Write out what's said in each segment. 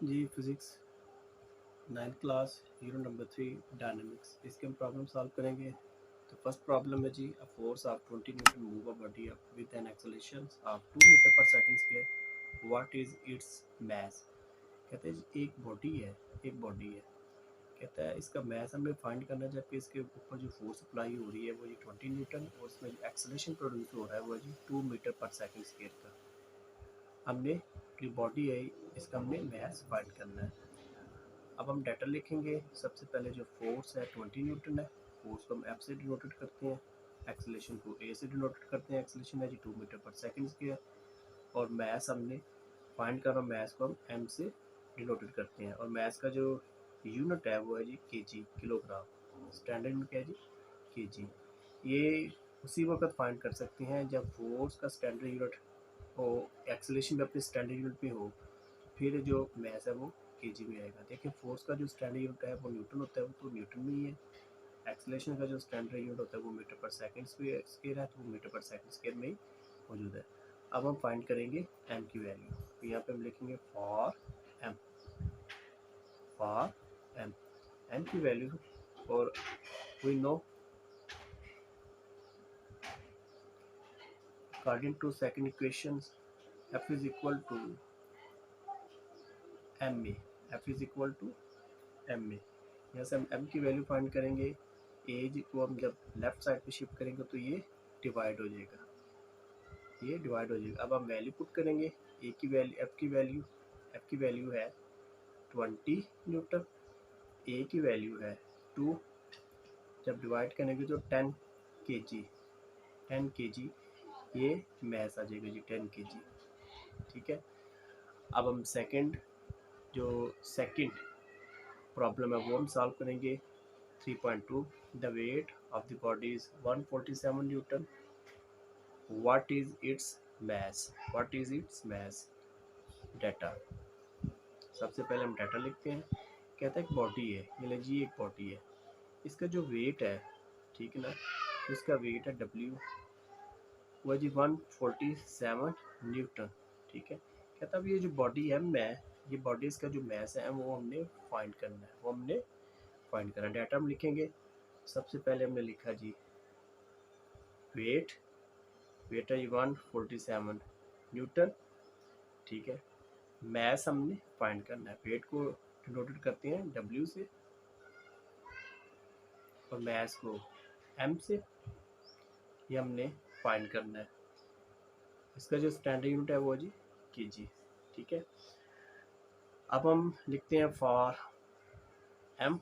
जी physics 9th class unit number 3 dynamics इसके हम problem solve करेंगे। तो फर्स्ट प्रॉब्लम है जी, a force of 20 newton move a body up with an acceleration of 2 metre per second square, what is its mass. कहते हैं जी एक body है कहता है इसका मास हमें फाइंड करना है, जबकि इसके ऊपर जो फोर्स अप्लाई हो रही है वो जी 20 न्यूटन और उसमें जो एक्सेलरेशन प्रोड्यूस हो रहा है वो जी 2 मीटर पर सेकंड स्क्वायर का। हमने जो बॉडी है इसका हमने मास फाइंड करना है। अब हम डाटा लिखेंगे। सबसे पहले जो फोर्स है 20 न्यूटन है, फोर्स को हम एफ से डिनोटेड करते हैं, एक्सेलरेशन को ए से डिनोटेड करते हैं, एक्सेलरेशन है जी 2 मीटर पर सेकंड स्क्वायर, और मैस हमने फाइंड करना, मैस को हम एम से डिनोटेड करते हैं, और मैस का जो यूनिट है वो है जी केजी, किलोग्राम। स्टैंडर्ड यूनिट क्या है जी केजी। ये उसी वक्त फाइंड कर सकते हैं जब फोर्स का स्टैंडर्ड यूनिट हो, एक्सेलरेशन भी अपने स्टैंडर्ड यूनिट पे हो, फिर जो मैस है वो केजी में आएगा। देखिए फोर्स का जो स्टैंडर्ड यूनिट है वो न्यूटन होता है, वो तो न्यूटन में ही है। एक्सेलरेशन का जो स्टैंडर्ड यूनिट होता है वो मीटर पर सेकंड स्क्वायर है, तो वो मीटर पर सेकंड स्क्वायर में ही मौजूद है। अब हम फाइंड करेंगे एम की वैल्यू। तो यहाँ पे हम लिखेंगे एम फॉर एम एम की वैल्यू, और we know according to second equation F is equal to M A, F is equal to M A. यहाँ से हम एम की वैल्यू फाइंड करेंगे। एज को हम जब लेफ्ट साइड पे शिफ्ट करेंगे तो ये डिवाइड हो जाएगा, ये डिवाइड हो जाएगा। अब हम वैल्यू पुट करेंगे। ए की वैल्यू, एफ की वैल्यू है 20 न्यूटन, ए की वैल्यू है 2, जब डिवाइड करेंगे तो 10 kg ये मैस आ जाएगा जी 10 kg। ठीक है। अब हम सेकंड प्रॉब्लम है वो हम सॉल्व करेंगे। 3.2 the weight of the body is 147 Newton, what is its mass. Data, सबसे पहले हम डाटा लिखते हैं। कहता है एक बॉडी है, ये लीजिए एक बॉडी है, इसका जो वेट है, ठीक है ना, इसका वेट है डब्ल्यू, वो जी 147 न्यूटन। ठीक है। कहता अब ये जो बॉडी एम है, ये बॉडी इसका जो मास है वो हमने फाइंड करना है, डाटा हम लिखेंगे। सबसे पहले हमने लिखा जी वेट है जी 147 न्यूटन। ठीक है। मास हमने फाइंड करना है, वेट को डिनोटेड करते हैं डब्ल्यू से और मास को एम से, ये हमने फाइंड करना है। इसका जो स्टैंडर्ड यूनिट है वो जी केजी। ठीक है। अब हम लिखते हैं for M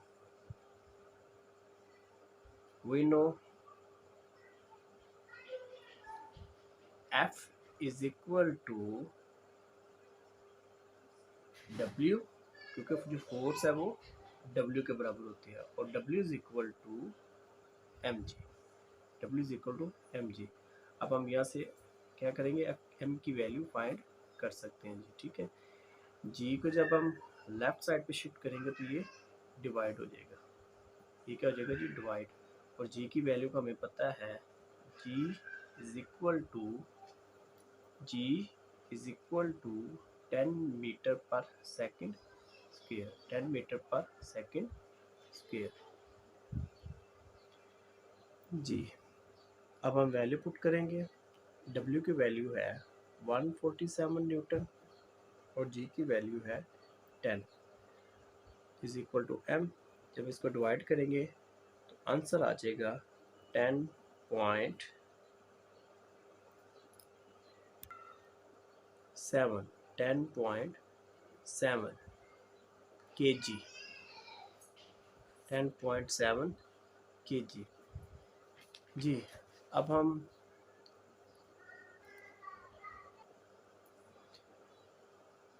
we know F is equal to W, क्योंकि जो फोर्स है वो डब्ल्यू के बराबर होती है, और W is equal to M G, अब हम यहाँ से क्या करेंगे, एम की वैल्यू फाइंड कर सकते हैं जी। ठीक है। जी को जब हम लेफ्ट साइड पे शिफ्ट करेंगे तो ये डिवाइड हो जाएगा, ये क्या हो जाएगा जी डिवाइड, और जी की वैल्यू का हमें पता है जी is equal to 10 metre per second square, 10 metre per second square जी। अब हम वैल्यू पुट करेंगे। डब्ल्यू की वैल्यू है 147 न्यूटन और जी की वैल्यू है 10 इज इक्वल टू एम। जब इसको डिवाइड करेंगे तो आंसर आ जाएगा 10.7 kg, 10.7 kg जी। अब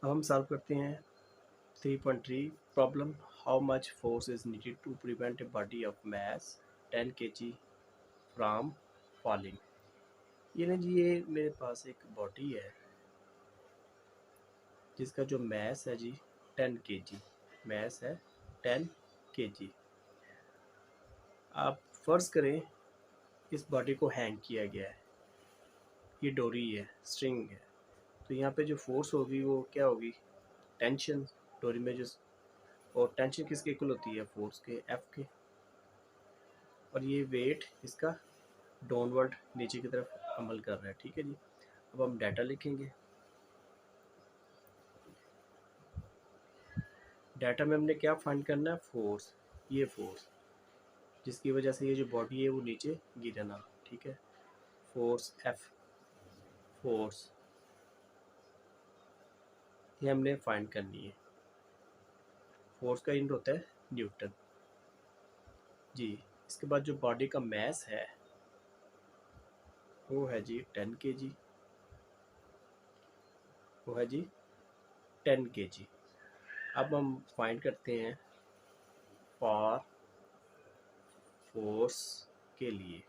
हम सॉल्व करते हैं 3.3 problem. How much force is needed to prevent a body of mass 10 kg from falling. ये ना जी, ये मेरे पास एक बॉडी है जिसका जो मास है जी 10 kg, मास है 10 kg। आप फर्ज करें इस बॉडी को हैंग किया गया है, ये डोरी है, स्ट्रिंग है, तो यहाँ पे जो फोर्स होगी वो क्या होगी, टेंशन। डोरी में जो, और टेंशन किसके इक्वल होती है, फोर्स के, एफ के, और ये वेट इसका डाउनवर्ड नीचे की तरफ अमल कर रहा है, ठीक है जी। अब हम डाटा लिखेंगे। डाटा में हमने क्या फाइंड करना है, फोर्स, ये फोर्स जिसकी वजह से ये जो बॉडी है वो नीचे गिरना, ठीक है। फोर्स एफ, फोर्स ये हमने फाइंड करनी है। फोर्स का यूनिट होता है न्यूटन जी। इसके बाद जो बॉडी का मास है वो है जी 10 kg, वो है जी 10 kg। अब हम फाइंड करते हैं फॉर फोर्स के लिए।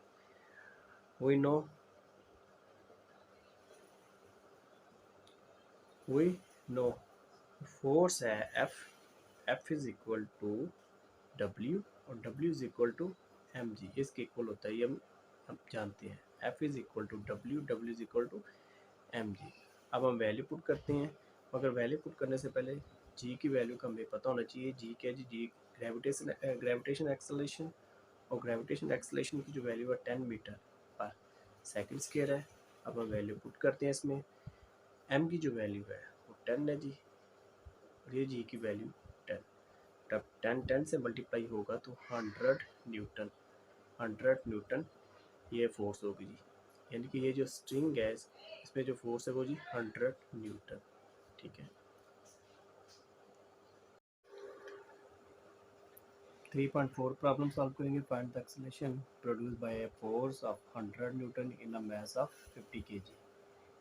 वी नो फोर्स है F, F is equal to W, और W is equal to M G, इसके इक्वल होता है, ये हम जानते हैं। F is equal to W, W is equal to M G. अब हम वैल्यू पुट करते हैं, मगर वैल्यू पुट करने से पहले जी की वैल्यू का हमें पता होना चाहिए। जी क्या जी, जी ग्रेविटेशन एक्सेलरेशन, और ग्रेविटेशन एक्सेलरेशन की जो वैल्यू है 10 मीटर पर सेकंड स्क्वायर है। अब हम वैल्यू पुट करते हैं इसमें। एम की जो वैल्यू है वो 10 है जी, और ये जी की वैल्यू 10। तब 10 से मल्टीप्लाई होगा तो 100 न्यूटन, 100 न्यूटन ये फोर्स होगी जी। यानी कि ये जो स्ट्रिंग है इसमें जो फोर्स है वो जी 100 न्यूटन, ठीक है। 3.4 प्रॉब्लम सॉल्व करेंगे। Find the acceleration produce by a force of 100 Newton in a mass of 50 kg।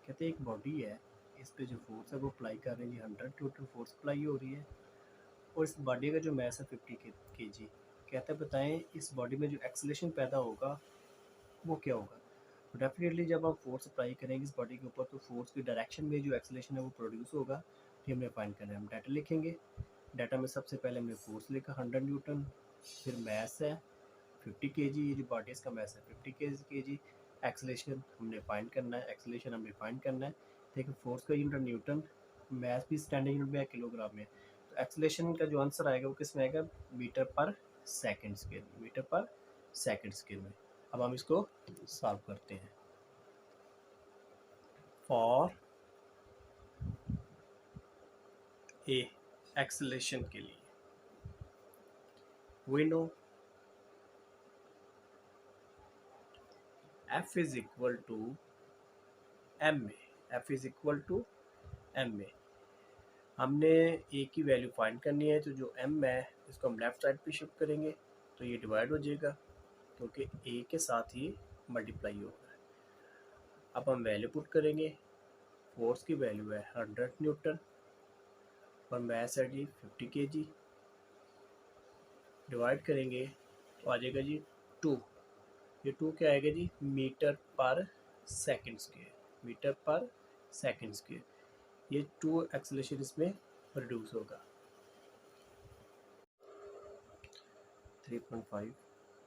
कहते हैं एक बॉडी है, इस पे जो फोर्स है वो अप्लाई कर रही है, 100 न्यूटन फोर्स अप्लाई हो रही है, और इस बॉडी का जो मास है 50 kg। कहते हैं बताएं इस बॉडी में जो एक्सेलरेशन पैदा होगा वो क्या होगा। तो डेफिनेटली जब आप फोर्स अप्लाई करेंगे इस बॉडी के ऊपर तो फोर्स की डायरेक्शन में जो एक्सेलरेशन है वो प्रोड्यूस होगा। ये हमें फाइंड करना है। हम डाटा लिखेंगे। डाटा में सबसे पहले हमने फोर्स लिखा 100 न्यूटन, फिर मास है 50 kg, ये जो बॉडी इसका मास है 50 kg। एक्सेलरेशन हमने फाइंड करना है, एक्सेलरेशन हमने फाइंड करना है। देखिए फोर्स का यूनिट न्यूटन, मास भी स्टैंडर्ड यूनिट में है, किलोग्राम में। तो एक्सेलरेशन का जो आंसर आएगा वो किस में आएगा, metre per second square, metre per second square में। अब हम इसको सॉल्व करते हैं। फॉर ए एक्सेलरेशन के लिए we know F is equal to M A, F is equal to M A. हमने ए की वैल्यू फाइंड करनी है, तो जो एम है इसको हम लेफ्ट साइड पे शिफ्ट करेंगे तो ये डिवाइड हो जाएगा, क्योंकि ए के साथ ही मल्टीप्लाई होगा। अब हम वैल्यू पुट करेंगे। फोर्स की वैल्यू है 100 न्यूटन और मास है जी 50 kg। डिवाइड करेंगे तो आ जाएगा जी 2। ये 2 क्या आएगा जी, metre per second square, metre per second square. ये 2 एक्सेलरेशन इसमें प्रोड्यूस होगा। 3.5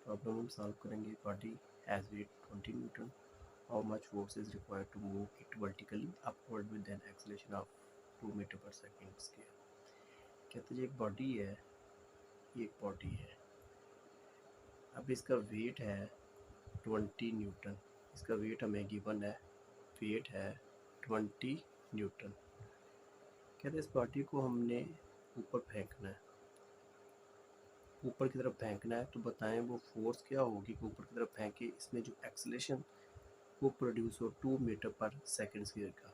प्रॉब्लम हम सॉल्व करेंगे। Body has weight 20 newton, how much force is required to move it vertically upward with an acceleration of 2 metre per second square. कहते हैं एक body है, ये एक बॉडी है। अब इसका वेट है 20 न्यूटन, इसका वेट हमें गिवन है, वेट है 20 न्यूटन। कहते हैं इस बॉडी को हमने ऊपर फेंकना है, ऊपर की तरफ फेंकना है, तो बताएं वो फोर्स क्या होगी कि ऊपर की तरफ फेंके, इसमें जो एक्सेलरेशन वो प्रोड्यूस हो 2 मीटर पर सेकंड स्क्वायर का।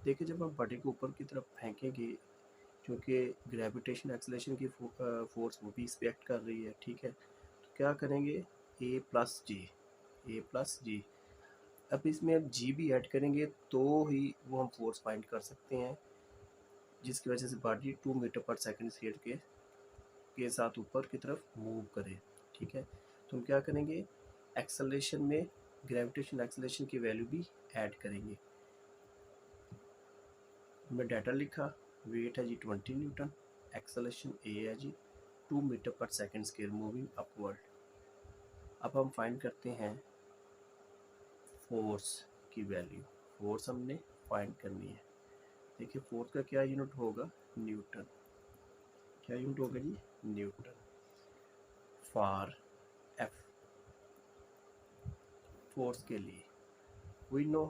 देखिए जब हम बॉडी को ऊपर की तरफ फेंकेंगे, क्योंकि ग्रेविटेशन एक्सेलरेशन की फोर्स वो भी इस पे एक्ट कर रही है, ठीक है। तो क्या करेंगे, ए प्लस जी, ए प्लस जी। अब इसमें अब जी भी ऐड करेंगे तो ही वो हम फोर्स फाइंड कर सकते हैं, जिसकी वजह से body 2 metre per second square के साथ ऊपर की तरफ मूव करे, ठीक है। तो हम क्या करेंगे, एक्सेलरेशन में ग्रेविटेशन एक्सेलरेशन की वैल्यू भी ऐड करेंगे। हमने डाटा लिखा, वेट है जी 20 न्यूटन, एक्सेलरेशन ए है जी 2 metre per second square moving upward. अब हम फाइंड करते हैं फोर्स की वैल्यू। फोर्स हमने फाइंड करनी है। देखिए फोर्स का क्या यूनिट होगा, न्यूटन। क्या यूनिट होगा जी, न्यूटन। फॉर एफ फोर्स के लिए वी नो,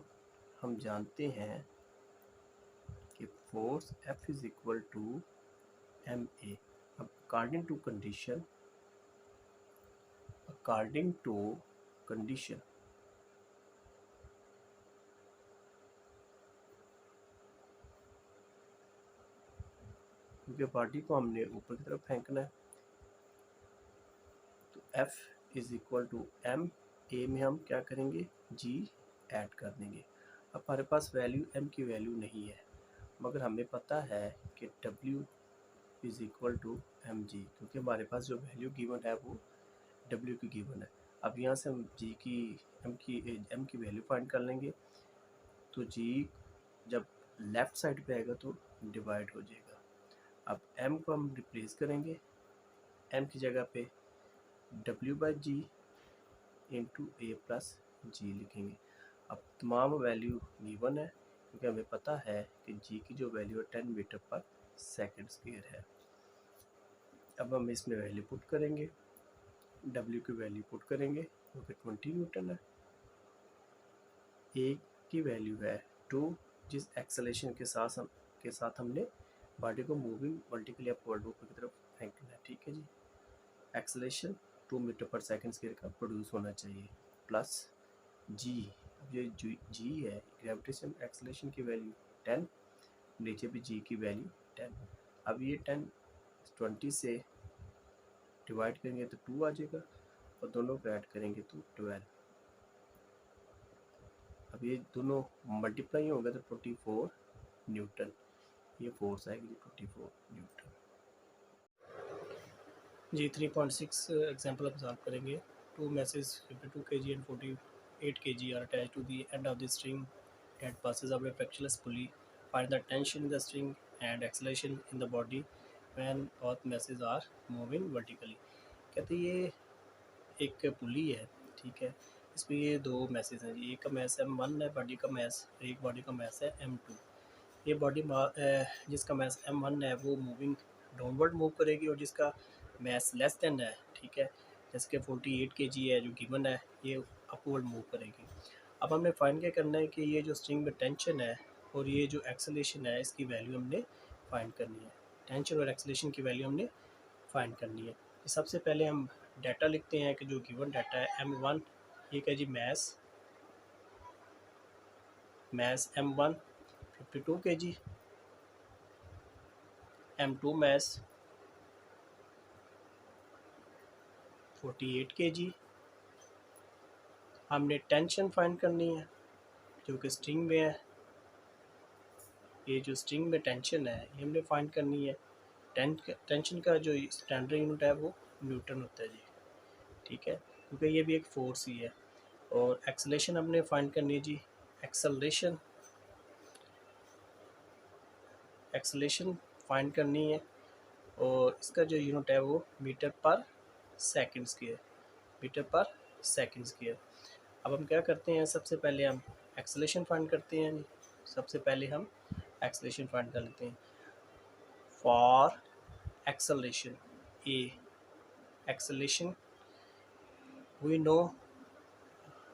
हम जानते हैं कि force F is equal to M A. अब अकॉर्डिंग टू कंडीशन क्योंकि बॉडी को हमने ऊपर की तरफ फेंकना है, तो F is equal to M A में हम क्या करेंगे, G ऐड कर देंगे। अब हमारे पास वैल्यू M की वैल्यू नहीं है, मगर हमें पता है कि W is equal to M G, क्योंकि हमारे पास जो वैल्यू गिवन है वो W की गिवन है। अब यहाँ से हम M की वैल्यू फाइंड कर लेंगे, तो G जब लेफ़्ट साइड पे आएगा तो डिवाइड हो जाएगा। अब M को हम रिप्लेस करेंगे, M की जगह पे W/G इंटू ए प्लस जी लिखेंगे। अब तमाम वैल्यू गिवन है, क्योंकि हमें पता है कि G की जो वैल्यू है 10 मीटर पर सेकंड स्क्वायर है। अब हम इसमें वैल्यू पुट करेंगे, W की वैल्यू पुट करेंगे जो कि 20 न्यूटन है, A की वैल्यू है 2, जिस एक्सेलरेशन के साथ हमने बॉडी को मूविंग वर्टिकली अपवर्ड ऊपर की तरफ फेंकना है। ठीक है जी, acceleration 2 metre per second square का प्रोड्यूस होना चाहिए, प्लस G। अब ये G है, ग्रेविटेशन एक्सेलरेशन की वैल्यू 10, नीचे भी G की वैल्यू 10। अब ये 10 20 से डिवाइड करेंगे तो 2 आ जाएगा, और दोनों को ऐड करेंगे तो 12। अब ये दोनों मल्टीप्लाई होगा तो 24 न्यूटन, ये फोर्स आएगी 24 न्यूटन। जी 3.6 एग्जाम्पल अब सॉल्व करेंगे। 2 message 52 kg and 48 kg are attached to the end of the string that passes over a frictionless pulley. Find the tension in the string and acceleration in the body when both masses are moving vertically. कहते ये एक पुली है, ठीक है, इसमें ये दो message हैं, एक का मैस M1 है बॉडी का मैस, एक बॉडी का मैस है M2। ये बॉडी जिसका मैस M1 है वो मूविंग डाउनवर्ड मूव करेगी, और जिसका मैस लेस देन है, ठीक है, जैसे कि 48 kg है जो गिवन है, ये अपवर्ड मूव करेगी। अब हमने फाइंड क्या करना है कि ये जो स्ट्रिंग में टेंशन है और ये जो एक्सेलरेशन है इसकी वैल्यू हमने फाइंड करनी है। टेंशन और एक्सेलरेशन की वैल्यू हमने फाइंड करनी है। सबसे पहले हम डाटा लिखते हैं कि जो गिवन डाटा है M1, ये क्या जी mass M1 52 kg, M2 mass 48 kg। हमने टेंशन फाइंड करनी है जो कि स्ट्रिंग में है, ये जो स्ट्रिंग में टेंशन है ये हमने फाइंड करनी है। टेंशन का जो स्टैंडर्ड यूनिट है वो न्यूटन होता है जी, ठीक है, क्योंकि ये भी एक फोर्स ही है। और एक्सेलरेशन हमने फाइंड करनी है जी, एक्सेलरेशन फाइंड करनी है, और इसका जो यूनिट है वो मीटर पर सेकंड स्क्वायर। अब हम क्या करते हैं, सबसे पहले हम एक्सेलरेशन फाइंड करते हैं। सबसे पहले हम एक्सेलरेशन फाइंड कर लेते हैं। For acceleration acceleration we know,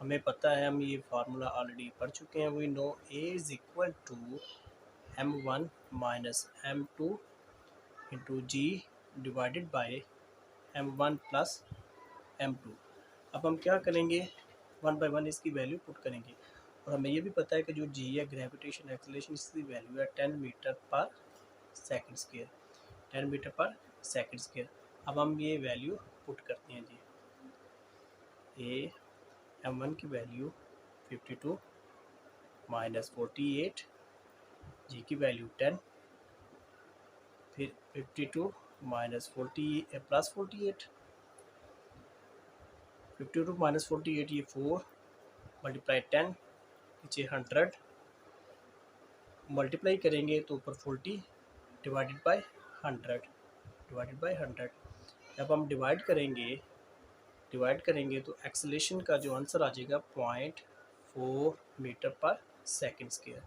हमें पता है, हम ये फार्मूला ऑलरेडी पढ़ चुके हैं। We know A is equal to M1 minus M2 into G divided by M1 plus M2। अब हम क्या करेंगे, 1 बाय 1 इसकी वैल्यू पुट करेंगे, और हमें ये भी पता है कि जो G है ग्रेविटेशन एक्सेलरेशन, इसकी वैल्यू है 10 metre per second square, 10 metre per second square. अब हम ये वैल्यू पुट करते हैं जी, M1 की वैल्यू 52 माइनस 48, G की वैल्यू 10, फिर 52 माइनस 40 प्लस 48, 52 माइनस 48 ये 4 मल्टीप्लाई 10 नीचे 100, मल्टीप्लाई करेंगे तो ऊपर 40 डिवाइडेड बाय 100। जब हम डिवाइड करेंगे तो एक्सेलरेशन का जो आंसर आ जाएगा 0.4 metre per second square,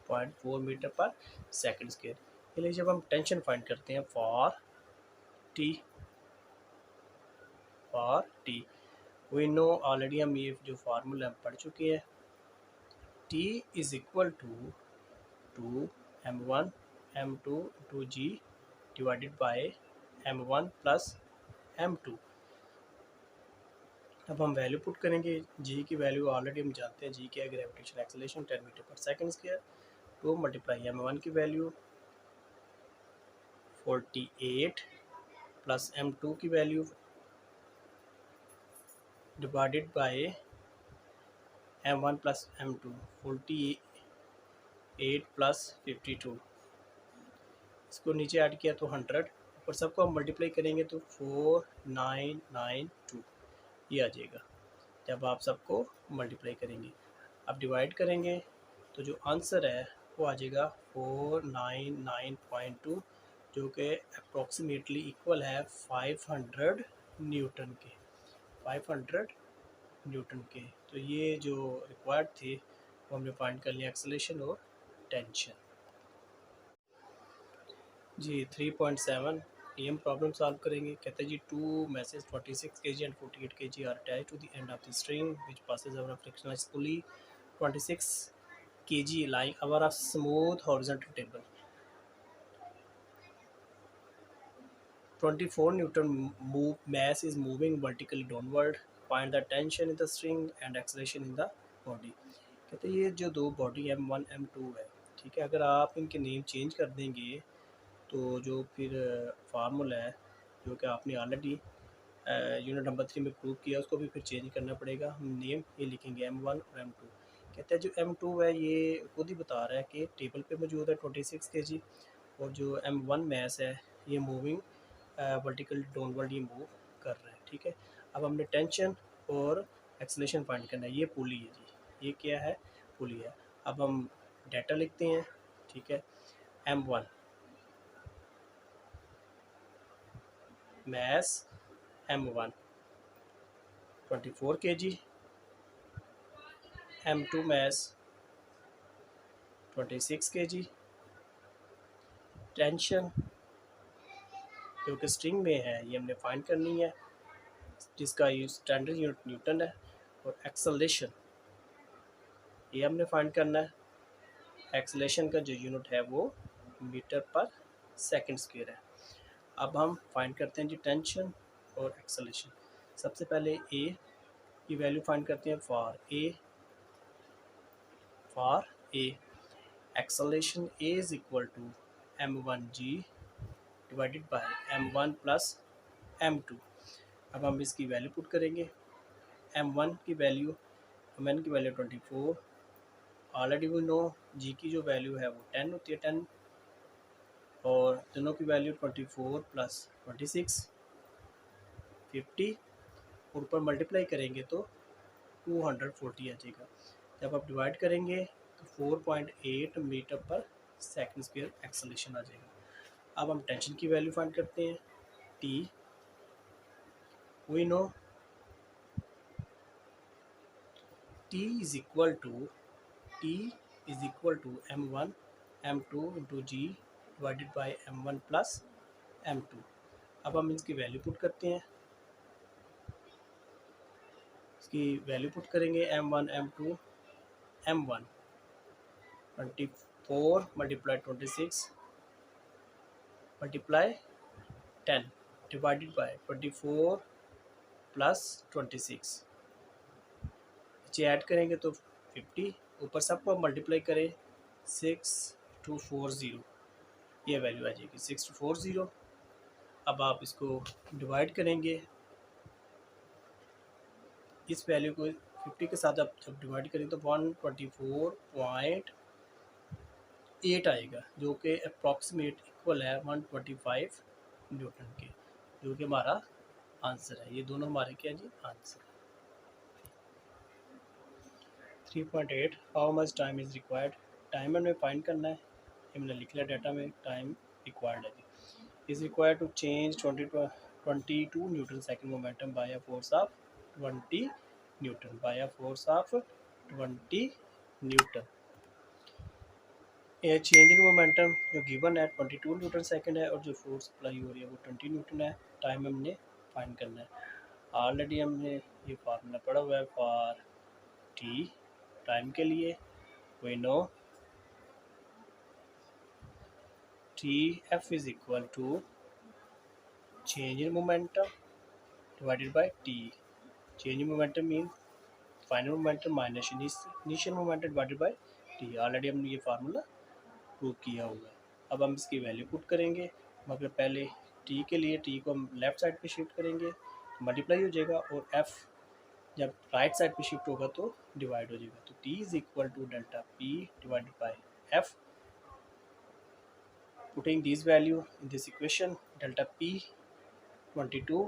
0.4 metre per second square. इसलिए जब हम टेंशन फाइंड करते हैं for T for T. We know already, हम ये जो फार्मूला हम पढ़ चुके हैं। T is equal to m1 m2 two g divided by m1 plus m2। अब हम वैल्यू पुट करेंगे। g की वैल्यू ऑलरेडी हम जानते हैं, g क्या है, gravitational acceleration 10 metre per second square, to multiply m1 की वैल्यू 48 प्लस m2 की value divided by m1 plus m2 48 plus 52। इसको नीचे ऐड किया तो 100, और सबको हम मल्टीप्लाई करेंगे तो 4992 ये आ जाएगा जब आप सबको मल्टीप्लाई करेंगे। अब डिवाइड करेंगे तो जो आंसर है वो आ जाएगा 499.2, जो कि अप्रॉक्सीमेटली इक्वल है 500 न्यूटन के। 500 न्यूटन के। तो ये जो रिक्वायर्ड थे वो हमने फाइंड कर लिया, एक्सेलरेशन और टेंशन। जी 3.7 ये हम प्रॉब्लम सॉल्व करेंगे। कहते हैं जी 2 masses 46 kg and 48 kg are attached to the end of the string which passes over a frictionless pulley 26 kg lying over a smooth horizontal table। 24 Newton mass is moving vertically downward। Find the tension in the string and acceleration in the body। कहते हैं ये जो दो body M1 M2 है, ठीक है, अगर आप इनके नेम चेंज कर देंगे तो जो फिर फार्मूला है जो कि आपने ऑलरेडी यूनिट नंबर 3 में प्रूव किया, उसको भी फिर चेंज करना पड़ेगा। हम नेम ये लिखेंगे M1 और M2। कहते हैं जो M2 है ये खुद ही बता रहा है कि टेबल पे मौजूद है 26 kg, और जो M1 मैस है ये मूविंग वर्टिकल डाउनवर्ड ये मूव कर रहा है, ठीक है। अब हमने टेंशन और एक्सेलरेशन फाइंड करना है। ये पुली है जी, ये क्या है, पुली है। अब हम डाटा लिखते हैं, ठीक है। M1 mass M1 24 kg, M2 mass 26 kg, tension जो कि स्ट्रिंग में है ये हमने फाइंड करनी है, जिसका यूज स्टैंडर्ड यूनिट न्यूटन है, और एक्सेलरेशन ये हमने फाइंड करना है। एक्सेलरेशन का जो यूनिट है वो मीटर पर सेकंड स्क्वायर है। अब हम फाइंड करते हैं जी टेंशन और एक्सेलरेशन। सबसे पहले ए की वैल्यू फाइंड करते हैं। For A acceleration A is equal to m1g divided by m1 plus m2। अब हम इसकी वैल्यू पुट करेंगे। m1 की value 24, already we know. G की जो वैल्यू है वो 10 होती है, 10, और दोनों की वैल्यू 24 प्लस 26 50, और ऊपर मल्टीप्लाई करेंगे तो 240 आ जाएगा। जब आप डिवाइड करेंगे तो 4.8 metre per second square acceleration आ जाएगा। अब हम टेंशन की वैल्यू फाइंड करते हैं। T we know T is equal to m1 m2 into G divided by m1 plus m2। अब हम इसकी वैल्यू पुट करते हैं। इसकी वैल्यू पुट करेंगे m1 m2 m1 24 multiply 26 multiply 10 divided by 24 plus 26, नीचे ऐड करेंगे तो 50, ऊपर सबको मल्टीप्लाई करें 6240, ये वैल्यू आ जाएगी 6240। अब आप इसको डिवाइड करेंगे, इस वैल्यू को 50 के साथ आप जब डिवाइड करें तो 124.8 आएगा, जो कि अप्रॉक्सीमेट इक्वल है 125 न्यूटन के, जो कि हमारा आंसर है। ये दोनों हमारे क्या जी answer. 3.8 how much time is required. Time हमें फाइंड करना है, हमने लिख लिया डाटा में टाइम रिक्वायर्ड है जी। Is required to change 22 newton second momentum by a force of 20 newton by a force of 20 newton. ये चेंज इन मोमेंटम जो गिवन है 22 न्यूटन सेकंड है और जो फोर्स अप्लाई हो रही है वो 20 न्यूटन है। टाइम हमने फाइंड करना है। ऑलरेडी हमने ये फार्मूला पढ़ा हुआ है फॉर टी टाइम के लिए। We know T F is equal to change in momentum divided by T. Change in momentum mean final momentum minus initial momentum divided by T. Already हमने ये formula prove किया हुआ है। अब हम इसकी वैल्यू पुट करेंगे, मगर पहले टी के लिए टी को हम लेफ्ट साइड पे शिफ्ट करेंगे, मल्टीप्लाई हो जाएगा, और एफ जब राइट साइड पे शिफ्ट होगा तो डिवाइड हो जाएगा। तो T is equal to delta P divided by F. Putting this value in this equation, delta P 22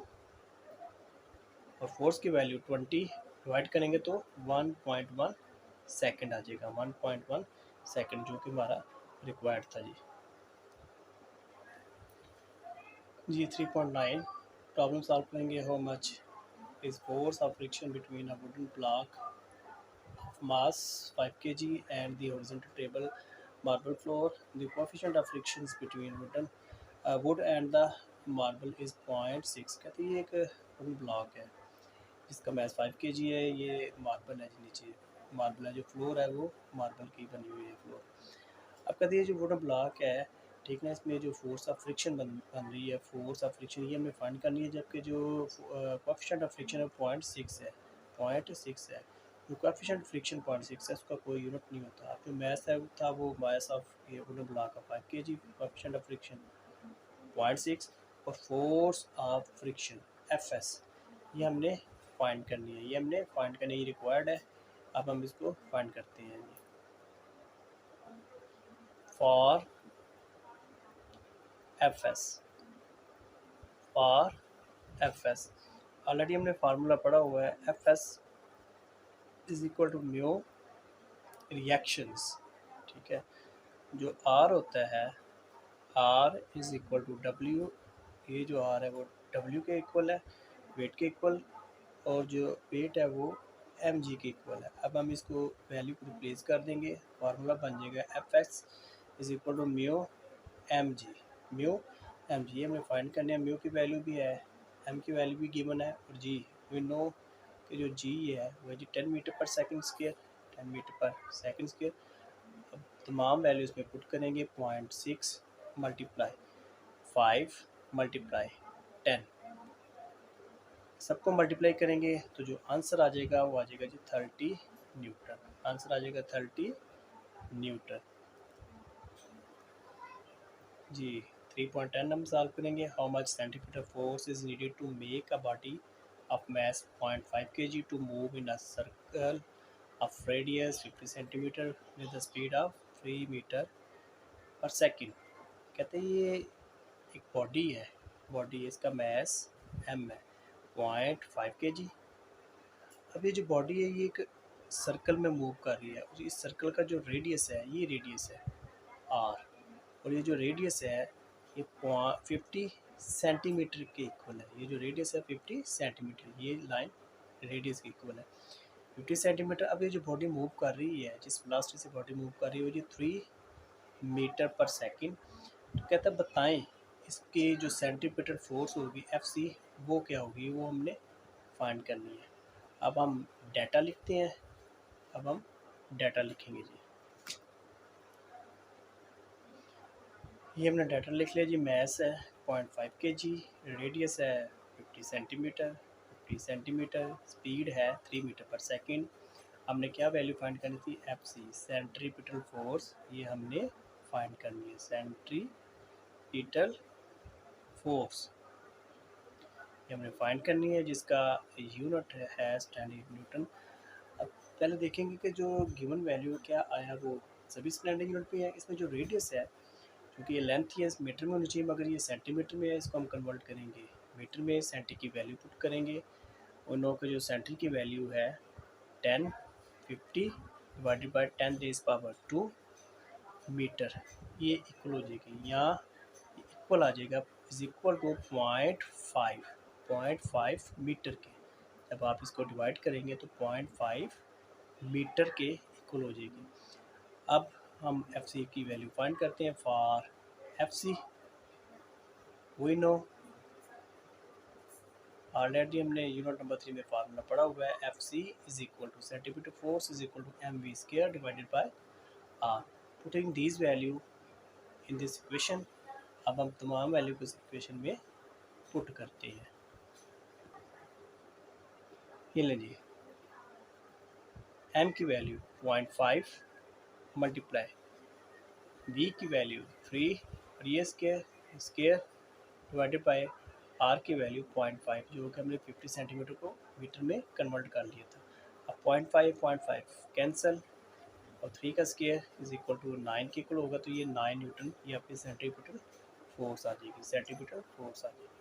और फोर्स की वैल्यू 20 डिवाइड करेंगे तो 1.1 सेकेंड आ जाएगा। 1.1 सेकेंड जो कि हमारा रिक्वायर्ड था जी। 3.9 प्रॉब्लम सॉल्व करेंगे। How much is force of friction between a wooden block of mass 5 kg and the horizontal table marble floor. The coefficient of frictions between wood and the marble is 0.6। कहते हैं ये एक wooden block है जिसका mess 5 kg है। ये marble है, नीचे मार्बल है, जो फ्लोर है वो मार्बल की बनी हुई है फ्लोर। अब कहते हैं जो वुडन ब्लॉक है, ठीक है, इसमें जो फोर्स ऑफ फ्रिक्शन बन रही है, फोर्स ऑफ फ्रिक्शन ये हमें फाइंड करनी है, जबकि जो कोएफिशिएंट ऑफ फ्रिक्शन है 0.6 है। 0.6 है। जो कोएफिशिएंट फ्रिक्शन 0.6 है उसका कोई यूनिट नहीं होता। जो मैस है था वो मास ऑफ ये वुडन ब्लॉक का 5 kg, कोएफिशिएंट ऑफ फ्रिक्शन 0.6 और फोर्स ऑफ फ्रिक्शन Fs ये हमने फाइंड करनी है। ये हमने फाइंड करने की रिक्वायर्ड है। अब हम इसको फाइंड करते हैं। फॉर Fs ऑलरेडी हमने फार्मूला पढ़ा हुआ है। Fs is equal to mu reactions, ठीक है। जो R होता है, R is equal to W। ये जो R है वो W के इक्वल है, वेट के इक्वल, और जो वेट है वो mg के इक्वल है। अब हम इसको वैल्यू को रिप्लेस कर देंगे, फार्मूला बन जाएगा Fs is equal to mu mg। Mu mg हमें फाइंड करने हैं। म्यू की वैल्यू भी है, m की वैल्यू भी गिवन है, और g वी नो कि जो g है वो जी 10 metre per second square, 10 metre per second square. अब तमाम वैल्यूज़ में पुट करेंगे। 0.6 मल्टीप्लाई 5 मल्टीप्लाई 10, सबको मल्टीप्लाई करेंगे तो जो आंसर आ जाएगा वो आ जाएगा जी 30 न्यूटन। आंसर आ जाएगा 30 न्यूटन जी। 3.10 हम सॉल्व करेंगे। How much centimetre force is needed to make a body of mass 0.5 kg to move in a circle of radius 50 centimetre with the speed of 3 metre per second. कहते हैं ये एक body है, इसका मास m है 0.5 kg। अब ये जो बॉडी है ये एक सर्कल में मूव कर रही है, और इस सर्कल का जो रेडियस है ये रेडियस है r, और ये जो रेडियस है ये 50 सेंटीमीटर के इक्वल है। ये जो रेडियस है 50 सेंटीमीटर, ये लाइन रेडियस के इक्वल है 50 सेंटीमीटर। अब ये जो बॉडी मूव कर रही है, जिस वेलोसिटी से बॉडी मूव कर रही है वो ये 3 मीटर पर सेकंड। तो कहता है बताएं इसकी जो सेंटीमीटर फोर्स होगी Fc वो क्या होगी, वो हमने फाइंड करनी है। अब हम डाटा लिखते हैं। अब हम डाटा लिखेंगे जी। ये हमने डाटा लिख लिया जी। मास है 0.5 kg, रेडियस है 50 सेंटीमीटर, स्पीड है 3 मीटर पर सेकंड। हमने क्या वैल्यू फाइंड करनी थी, Fc सेंट्रीपिटल फोर्स, ये हमने फाइंड करनी है। सेंट्रीपिटल फोर्स ये हमने फाइंड करनी है, जिसका यूनिट है स्टैंडर्ड न्यूटन। अब पहले देखेंगे कि जो गिवन वैल्यू क्या आया वो सभी स्टैंडर्ड यूनिट पे है। इसमें जो रेडियस है, क्योंकि ये लेंथ है, इस मीटर में होनी चाहिए, मगर ये सेंटीमीटर में है, इसको हम कन्वर्ट करेंगे मीटर में। सेंटी की वैल्यू पुट करेंगे। उन लोगों की जो सेंटी की वैल्यू है 1050 divided by 10 raise power 2 metre, ये इक्वल हो जाएगी। यहाँ इक्वल आ जाएगा इज इक्वल टू 0.5 मीटर के। जब आप इसको डिवाइड करेंगे तो 0.5 मीटर के इक्वल हो जाएगी। अब हम एफ सी की वैल्यू फाइंड करते हैं। For F C we know, already हमने यूनिट नंबर 3 में फार्मूला पढ़ा हुआ है, F C is equal to centimetre force is equal to M V square divided by R. Putting this value in this equation, अब हम तमाम value को इस इक्वेशन में पुट करते हैं। ये लीजिए, एम की वैल्यू 0.5 मल्टीप्लाई वी की वैल्यू 3 और ये स्केयर डिवाइडेड बाय आर की वैल्यू 0.5, जो कि हमने 50 सेंटीमीटर को मीटर में कन्वर्ट कर लिया था। अब 0.5 कैंसिल और 3 का स्केयर इज इक्वल टू 9 के इक्वल होगा, तो ये 9 न्यूटन ये आपकी सेंटीमीटर फोर्स आ जाएगी, सेंटीमीटर फोर्स आ जाएगी।